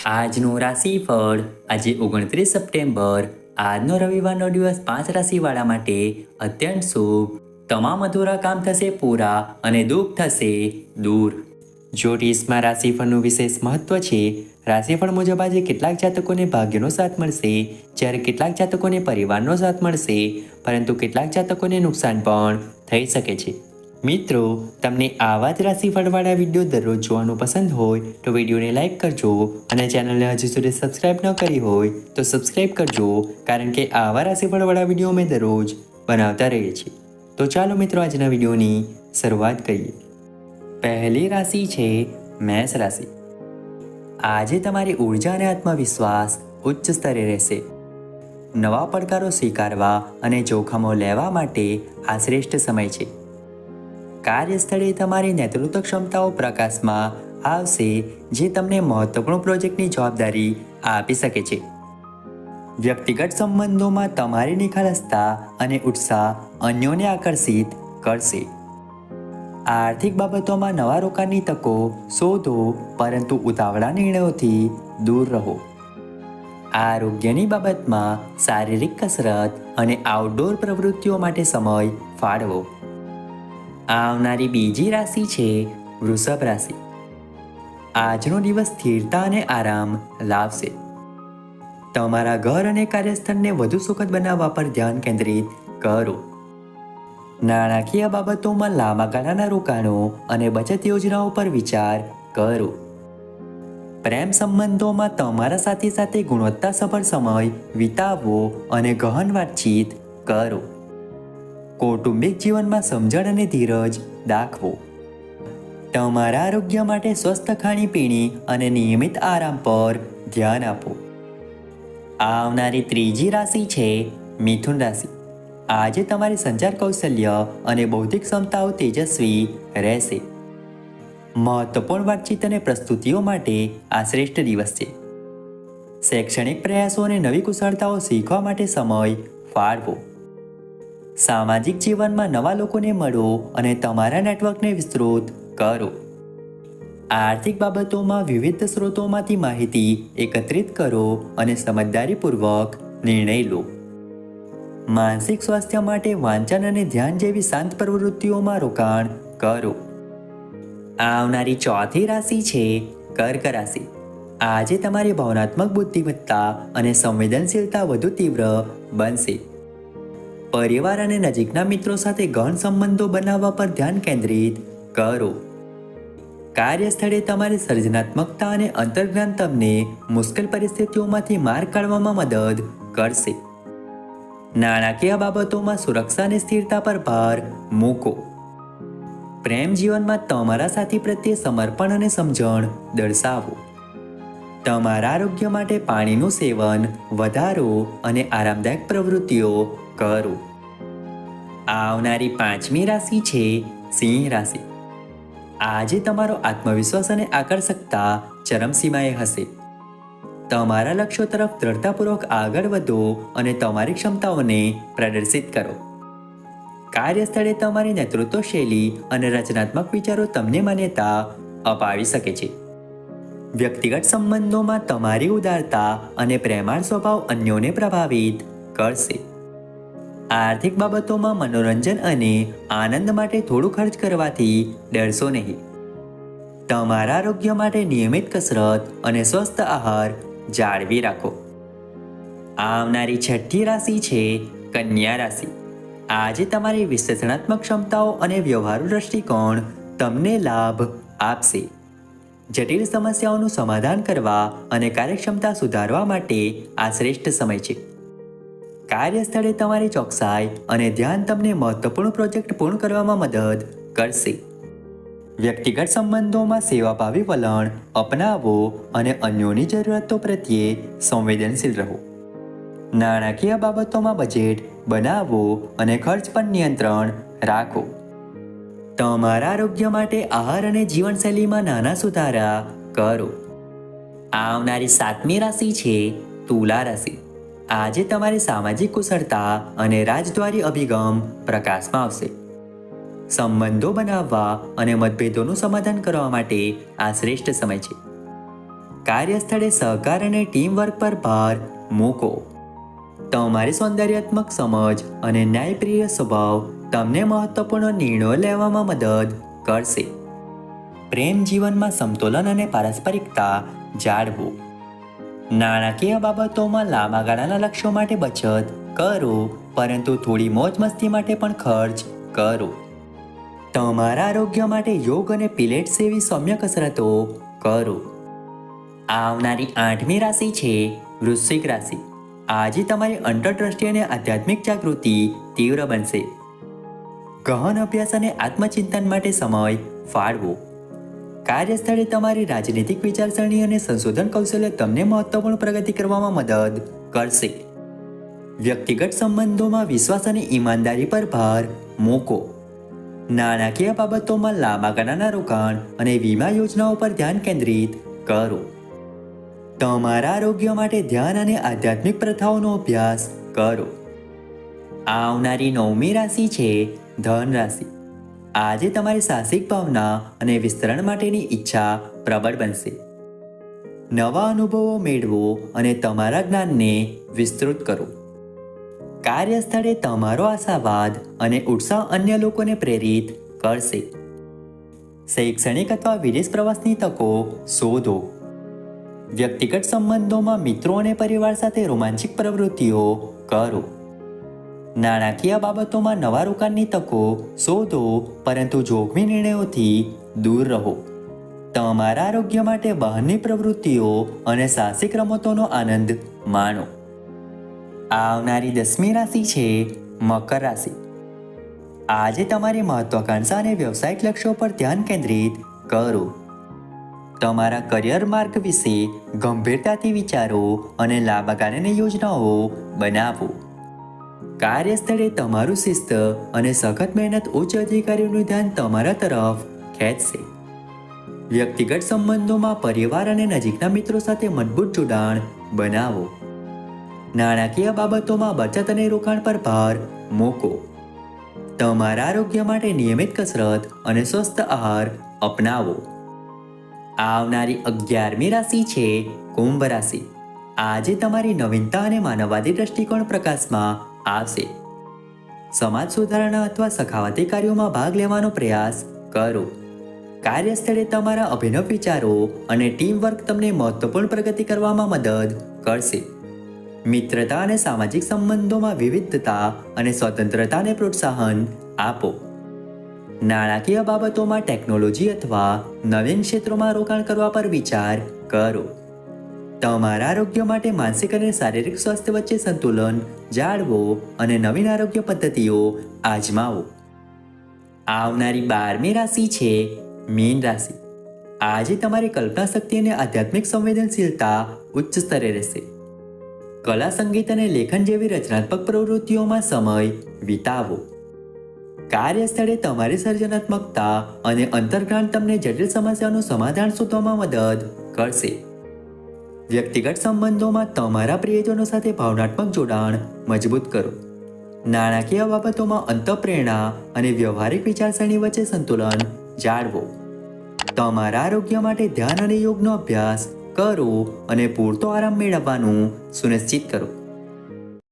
આજનું રાશિફળ આજે 29 સપ્ટેમ્બર. આજનો રવિવારનો દિવસ 5 રાશિવાળા માટે અત્યંત શુભ. તમામ અધૂરા કામ થશે પૂરા અને દુઃખ થશે દૂર. જ્યોતિષમાં રાશિફળનું વિશેષ મહત્વ છે. રાશિફળ મુજબ આજે કેટલાક જાતકોને ભાગ્યનો સાથ મળશે, જ્યારે કેટલાક જાતકોને પરિવારનો સાથ મળશે, પરંતુ કેટલાક જાતકોને નુકસાન પણ થઈ શકે છે. મિત્રો, તમને આવા જ રાશિફળવાળા વિડીયો દરરોજ જોવાનું પસંદ હોય તો વિડીયોને લાઈક કરજો અને ચેનલને હજુ સુધી સબસ્ક્રાઇબ ન કરી હોય તો સબસ્ક્રાઇબ કરજો, કારણ કે આવા રાશિફળવાળા વિડીયો અમે દરરોજ બનાવતા રહીએ છીએ. તો ચાલો મિત્રો, આજના વિડીયોની શરૂઆત કરીએ. પહેલી રાશિ છે મેષ રાશિ. આજે તમારી ઉર્જા અને આત્મવિશ્વાસ ઉચ્ચ સ્તરે રહેશે. નવા પડકારો સ્વીકારવા અને જોખમો લેવા માટે આ શ્રેષ્ઠ સમય છે. કાર્યસ્થળે તમારી નેતૃત્વ ક્ષમતાઓ પ્રકાશમાં આવશે, જે તમને મહત્વપૂર્ણ પ્રોજેક્ટની જવાબદારી આપી શકે છે. વ્યક્તિગત સંબંધોમાં તમારી નિખાલસતા અને ઉત્સાહ અન્યોને આકર્ષિત કરશે. આર્થિક બાબતોમાં નવા રોકાણની તકો શોધો, પરંતુ ઉતાવળા નિર્ણયોથી દૂર રહો. આરોગ્યની બાબતમાં શારીરિક કસરત અને આઉટડોર પ્રવૃત્તિઓ માટે સમય ફાળવો. આવનારી બીજી રાશિ છે વૃષભ રાશિ. આજનો દિવસ સ્થિરતા અને આરામ લાવશે. તમારા ઘર અને કાર્યસ્થળને વધુ સુખદ બનાવવા પર ધ્યાન કેન્દ્રિત કરો. નાણાકીય બાબતોમાં લાંબા ગાળાના રોકાણો અને બચત યોજનાઓ પર વિચાર કરો. પ્રેમ સંબંધોમાં તમારા સાથી સાથે ગુણવત્તાસભર સમય વિતાવવો અને ગહન વાતચીત કરો. કૌટુંબિક જીવનમાં સમજણ અને ધીરજ દાખવો. તમારા આરોગ્ય માટે સ્વસ્થ ખાણીપીણી અને નિયમિત આરામ પર ધ્યાન આપો. આવનારી ત્રીજી રાશિ છે મિથુન રાશિ. આજે તમારી સંચાર કૌશલ્ય અને બૌદ્ધિક ક્ષમતાઓ તેજસ્વી રહેશે. મહત્વપૂર્ણ વાતચીત અને પ્રસ્તુતિઓ માટે આ શ્રેષ્ઠ દિવસ છે. શૈક્ષણિક પ્રયાસો અને નવી કુશળતાઓ શીખવા માટે સમય ફાળવો. સામાજિક જીવનમાં નવા લોકોને મળો અને તમારા નેટવર્કને વિસ્તૃત કરો. આર્થિક બાબતોમાં વિવિધ સ્ત્રોતોમાંથી માહિતી એકત્રિત કરો અને સમજદારીપૂર્વક નિર્ણય લો. માનસિક સ્વાસ્થ્ય માટે વાંચન અને ધ્યાન જેવી શાંત પ્રવૃત્તિઓમાં રોકાણ કરો. આવનારી ચોથી રાશિ છે કર્ક રાશિ. આજે તમારી ભાવનાત્મક બુદ્ધિમત્તા અને સંવેદનશીલતા વધુ તીવ્ર બનશે. પરિવાર અને નજીકના મિત્રો સાથે ગહન સંબંધો બનાવવા પર ધ્યાન કેન્દ્રિત કરો. કાર્યસ્થળે તમારી સર્જનાત્મકતા અને અંતર્જ્ઞાન તમને મુશ્કેલ પરિસ્થિતિઓમાંથી માર્ગ કાઢવામાં મદદ કરશે. નાણાકીય બાબતોમાં સુરક્ષા અને સ્થિરતા પર ભાર મૂકો. પ્રેમ જીવનમાં તમારા સાથી પ્રત્યે સમર્પણ અને સમજણ દર્શાવો. તમારા આરોગ્ય માટે પાણીનું સેવન વધારો અને આરામદાયક પ્રવૃત્તિઓ કરો. આવનારી પાંચમી રાશિ છે સિંહ રાશિ. આજે તમારો આત્મવિશ્વાસ અને આકર્ષકતા ચરમસીમાએ હશે. તમારા લક્ષ્યો તરફ દ્રઢતાપૂર્વક આગળ વધો અને તમારી ક્ષમતાઓને પ્રદર્શિત કરો. કાર્યસ્થળે તમારી નેતૃત્વ શૈલી અને રચનાત્મક વિચારો તમને માન્યતા અપાવી શકે છે. વ્યક્તિગત સંબંધોમાં તમારી ઉદારતા અને પ્રેમાળ સ્વભાવ અન્યોને પ્રભાવિત કરશે. આર્થિક બાબતોમાં મનોરંજન અને આનંદ માટે થોડું ખર્ચ કરવાથી ડરશો નહીં. તમારા આરોગ્ય માટે નિયમિત કસરત અને સ્વસ્થ આહાર જાળવી રાખો. આવનારી છઠ્ઠી રાશિ છે કન્યા રાશિ. આજે તમારી વિશ્લેષણાત્મક ક્ષમતાઓ અને વ્યવહારુ દૃષ્ટિકોણ તમને લાભ આપશે. જટિલ સમસ્યાઓનું સમાધાન કરવા અને કાર્યક્ષમતા સુધારવા માટે આ શ્રેષ્ઠ સમય છે. કાર્યસ્થળે તમારી ચોકસાઈ અને ધ્યાન તમને મહત્વપૂર્ણ પ્રોજેક્ટ પૂર્ણ કરવામાં મદદ કરશે. વ્યક્તિગત સંબંધોમાં સેવાભાવી વલણ અપનાવો અને અન્યોની જરૂરિયાતો પ્રત્યે સંવેદનશીલ રહો. નાણાકીય બાબતોમાં બજેટ બનાવો અને ખર્ચ પર નિયંત્રણ રાખો. તમારા આરોગ્ય માટે આહાર અને જીવનશૈલીમાં નાના સુધારા કરો. આવનારી સાતમી રાશિ છે તુલા રાશિ. આજે તમારી સામાજિક કુશળતા અને રાજદ્વારી અભિગમ પ્રકાશમાં આવશે. સંબંધો બનાવવા અને મતભેદોનું સમાધાન કરવા માટે આ શ્રેષ્ઠ સમય છે. કાર્યસ્થળે સહકાર અને ટીમ વર્ક પર ભાર મૂકો. તમારી સૌંદર્યાત્મક સમજ અને ન્યાયપ્રિય સ્વભાવ તમને મહત્વપૂર્ણ નિર્ણયો લેવામાં મદદ કરશે. પ્રેમ જીવનમાં સમતોલન અને પારસ્પરિકતા જાળવો. નાણાકીય બાબતોમાં લાંબા ગાળાના લક્ષ્યો માટે બચત કરો, પરંતુ થોડી મોજ મસ્તી માટે પણ ખર્ચ કરો. તમારા આરોગ્ય માટે યોગ અને પિલેટ્સ જેવી સૌમ્ય કસરતો કરો. આવનારી 8મી રાશિ છે વૃશ્ચિક રાશિ. આજે તમારી અંતરદ્રષ્ટિ અને આધ્યાત્મિક જાગૃતિ તીવ્ર બનશે. ગહન અભ્યાસ અને આત્મચિંતન માટે સમય ફાળવો. કાર્યસ્થળે તમારી રાજનીતિક વિચારસરણી અને સંશોધન કૌશલ્ય તમને મહત્વપૂર્ણ પ્રગતિ કરવામાં મદદ કરશે. વ્યક્તિગત સંબંધોમાં વિશ્વાસ અને ઈમાનદારી પર ભાર મૂકો. નાણાકીય બાબતોમાં લાંબા ગાળાના રોકાણ અને વીમા યોજનાઓ પર ધ્યાન કેન્દ્રિત કરો. તમારા આરોગ્ય માટે ધ્યાન અને આધ્યાત્મિક પ્રથાઓનો અભ્યાસ કરો. આવનારી 9મી રાશિ છે ધન રાશિ. આજે તમારી સાહસિક ભાવના અને વિસ્તરણ માટેની ઈચ્છા પ્રબળ બનશે. નવા અનુભવો મેળવો અને તમારા જ્ઞાનને વિસ્તૃત કરો. કાર્યસ્થળે તમારો આશાવાદ અને ઉત્સાહ અન્ય લોકોને પ્રેરિત કરશે. શૈક્ષણિક અથવા વિદેશ પ્રવાસની તકો શોધો. વ્યક્તિગત સંબંધોમાં મિત્રો અને પરિવાર સાથે રોમાંચિક પ્રવૃત્તિઓ કરો. નાણાકીય બાબતોમાં નવા રોકાણની તકો શોધો, પરંતુ જોખમી નિર્ણયોથી દૂર રહો. તમારા આરોગ્ય માટે બહારની પ્રવૃત્તિઓ અને સાહસિક રમતોનો આનંદ માણો. આવનારી 10મી રાશિ છે મકર રાશિ. આજે તમારી મહત્વાકાંક્ષા અને વ્યવસાયિક લક્ષ્યો પર ધ્યાન કેન્દ્રિત કરો. તમારા કરિયર માર્ગ વિશે ગંભીરતાથી વિચારો અને લાંબા ગાળાની યોજનાઓ બનાવો. કાર્યસ્થળે તમારું શિસ્ત અને સખત મહેનત ઉચ્ચ અધિકારીઓનું ધ્યાન તમારા તરફ ખેંચશે. વ્યક્તિગત સંબંધોમાં પરિવાર અને નજીકના મિત્રો સાથે મજબૂત જોડાણ બનાવો. નાણાકીય બાબતોમાં બચત અને રોકાણ પર ભાર મૂકો. તમારા આરોગ્ય માટે નિયમિત કસરત અને સ્વસ્થ આહાર અપનાવો. આવનારી 11મી રાશિ છે કુંભ રાશિ. આજે તમારી નવીનતા અને માનવવાદી દ્રષ્ટિકોણ પ્રકાશમાં આવશે. સમાજ સુધારણા અથવા સખાવતી કાર્યોમાં ભાગ લેવાનો પ્રયાસ કરો. કાર્યસ્થળે તમારા અભિનવ વિચારો અને ટીમ વર્ક તમને મહત્વપૂર્ણ પ્રગતિ કરવામાં મદદ કરશે. મિત્રતા અને સામાજિક સંબંધોમાં વિવિધતા અને સ્વતંત્રતાને પ્રોત્સાહન આપો. નાણાકીય બાબતોમાં ટેકનોલોજી અથવા નવીન ક્ષેત્રોમાં રોકાણ કરવા પર વિચાર કરો. તમારા આરોગ્ય માટે માનસિક અને શારીરિક સ્વાસ્થ્ય વચ્ચે સંતુલન જાળવો અને નવીન આરોગ્ય પદ્ધતિઓ આજમાવો. આવનારી 12મી રાશિ છે મીન રાશિ. આજે તમારી કલ્પના શક્તિ અને આધ્યાત્મિક સંવેદનશીલતા ઉચ્ચ સ્તરે રહેશે. કલા, સંગીત અને લેખન જેવી રચનાત્મક પ્રવૃત્તિઓમાં સમય વિતાવો. કાર્યસ્થળે તમારી સર્જનાત્મકતા અને અંતર્જ્ઞાન તમને જટિલ સમસ્યાઓનું સમાધાન શોધવામાં મદદ કરશે. વ્યક્તિગત સંબંધોમાં તમારા પ્રિયજનો સાથે ભાવનાત્મક જોડાણ મજબૂત કરો. નાણાકીય બાબતોમાં અંતઃપ્રેરણા અને વ્યવહારિક વિચારસરણી વચ્ચે સંતુલન જાળવો. તમારા આરોગ્ય માટે ધ્યાન અને યોગનો અભ્યાસ કરો અને પૂરતો આરામ મેળવવાનું સુનિશ્ચિત કરો.